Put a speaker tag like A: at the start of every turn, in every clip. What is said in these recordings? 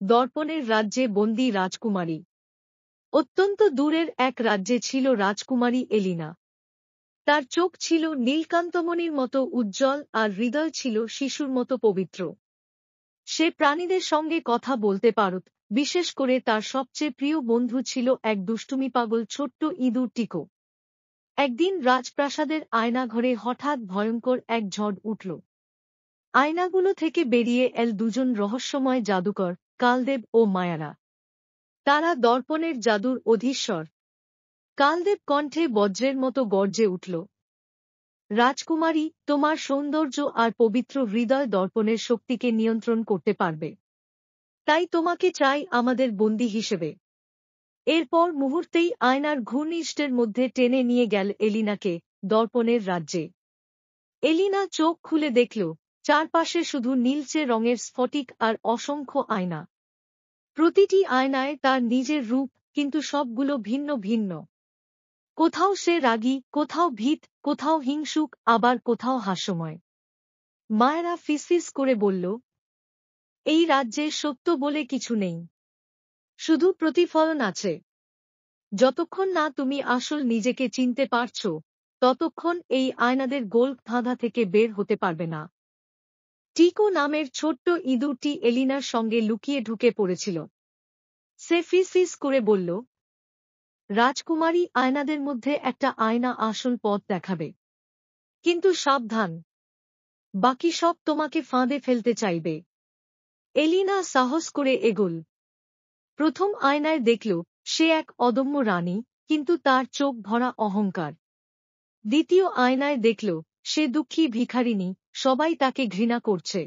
A: দর্পণের রাজ্যে বন্দী রাজকুমারী। অত্যন্ত দূরের এক রাজ্যে ছিল রাজকুমারী এলিনা। তার চোখ ছিল নীলকান্তমণির মতো উজ্জ্বল আর হৃদয় ছিল শিশুর মতো পবিত্র। সে প্রাণীদের সঙ্গে কথা বলতে পারত, বিশেষ করে তার সবচেয়ে প্রিয় বন্ধু ছিল এক দুষ্টুমি পাগল ছোট্ট ইঁদুর টিকো। একদিন রাজপ্রাসাদের আয়নাঘরে হঠাৎ ভয়ঙ্কর এক ঝড় উঠল। আয়নাগুলো থেকে বেরিয়ে এল দুজন রহস্যময় জাদুকর, কালদেব ও মায়ারা। তারা দর্পণের জাদুর অধীশ্বর। কালদেব কণ্ঠে বজ্রের মতো গর্জে উঠল, রাজকুমারী, তোমার সৌন্দর্য আর পবিত্র হৃদয় দর্পণের শক্তিকে নিয়ন্ত্রণ করতে পারবে। তাই তোমাকে চাই আমাদের বন্দী হিসেবে। এরপর মুহূর্তেই আয়নার ঘূর্ণিষ্টের মধ্যে টেনে নিয়ে গেল এলিনাকে দর্পণের রাজ্যে। এলিনা চোখ খুলে দেখল, চারপাশে শুধু নীলচে রঙের স্ফটিক আর অসংখ্য আয়না। প্রতিটি আয়নায় তার নিজের রূপ, কিন্তু সবগুলো ভিন্ন ভিন্ন। কোথাও সে রাগী, কোথাও ভীত, কোথাও হিংসুক, আবার কোথাও হাস্যময়। মায়েরা ফিসফিস করে বলল, এই রাজ্যে সত্য বলে কিছু নেই, শুধু প্রতিফলন আছে। যতক্ষণ না তুমি আসল নিজেকে চিনতে পারছ, ততক্ষণ এই আয়নাদের গোল ধাঁধা থেকে বের হতে পারবে না। টিকো নামের ছোট্ট ইঁদুরটি এলিনার সঙ্গে লুকিয়ে ঢুকে পড়েছিল। সে ফিসফিস করে বলল, রাজকুমারী, আয়নাদের মধ্যে একটা আয়না আসল পথ দেখাবে। কিন্তু সাবধান, বাকি সব তোমাকে ফাঁদে ফেলতে চাইবে। এলিনা সাহস করে এগোল। প্রথম আয়নায় দেখল সে এক অদম্য রানী, কিন্তু তার চোখ ভরা অহংকার। দ্বিতীয় আয়নায় দেখল সে দুঃখী ভিখারিনী, সবাই তাকে ঘৃণা করছে।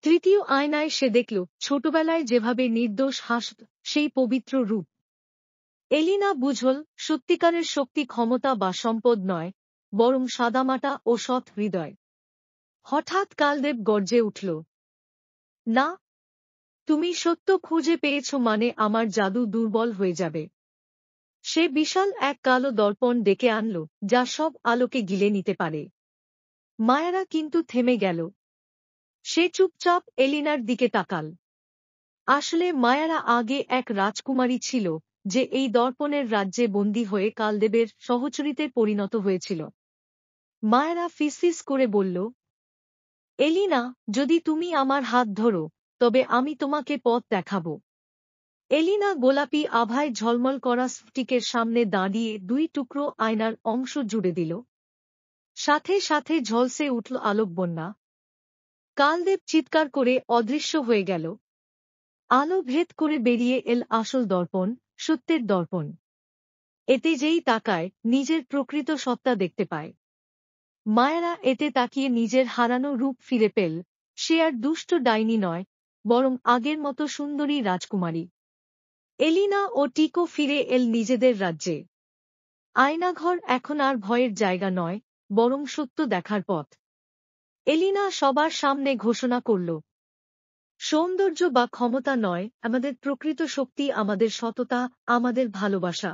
A: তৃতীয় আয়নায় সে দেখল ছোটবেলায় যেভাবে নির্দোষ হাসত, সেই পবিত্র রূপ। এলিনা বুঝল, সত্যিকারের শক্তি ক্ষমতা বা সম্পদ নয়, বরং সাদামাটা ও সৎ হৃদয়। হঠাৎ কালদেব গর্জে উঠল, না, তুমি সত্য খুঁজে পেয়েছ মানে আমার জাদু দুর্বল হয়ে যাবে। সে বিশাল এক কালো দর্পণ ডেকে আনল, যা সব আলোকে গিলে নিতে পারে। মায়ারা কিন্তু থেমে গেল। সে চুপচাপ এলিনার দিকে তাকাল। আসলে মায়ারা আগে এক রাজকুমারী ছিল, যে এই দর্পণের রাজ্যে বন্দী হয়ে কালদেবের সহচরীতে পরিণত হয়েছিল। মায়ারা ফিসফিস করে বলল, এলিনা, যদি তুমি আমার হাত ধরো, তবে আমি তোমাকে পথ দেখাব। এলিনা গোলাপি আভায় ঝলমল করা স্ফটিকের সামনে দাঁড়িয়ে দুই টুকরো আয়নার অংশ জুড়ে দিল। সাথে সাথে ঝলসে উঠল আলোকবন্যা। কালদেব চিৎকার করে অদৃশ্য হয়ে গেল। আলো ভেদ করে বেরিয়ে এল আসল দর্পণ, সত্যের দর্পণ। এতে যেই তাকায়, নিজের প্রকৃত সত্তা দেখতে পায়। মায়েরা এতে তাকিয়ে নিজের হারানো রূপ ফিরে পেল। সে আর দুষ্ট ডাইনি নয়, বরং আগের মতো সুন্দরী রাজকুমারী। এলিনা ও টিকো ফিরে এল নিজেদের রাজ্যে। আয়নাঘর এখন আর ভয়ের জায়গা নয়, বরং সত্য দেখার পথ। এলিনা সবার সামনে ঘোষণা করল, সৌন্দর্য বা ক্ষমতা নয়, আমাদের প্রকৃত শক্তি আমাদের সততা, আমাদের ভালোবাসা।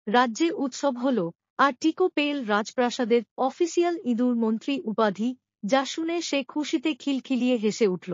A: রাজ্যে উৎসব হল, আর টিকো পেল রাজপ্রাসাদের অফিসিয়াল ইঁদুর মন্ত্রী উপাধি, যা শুনে সে খুশিতে খিলখিলিয়ে হেসে উঠল।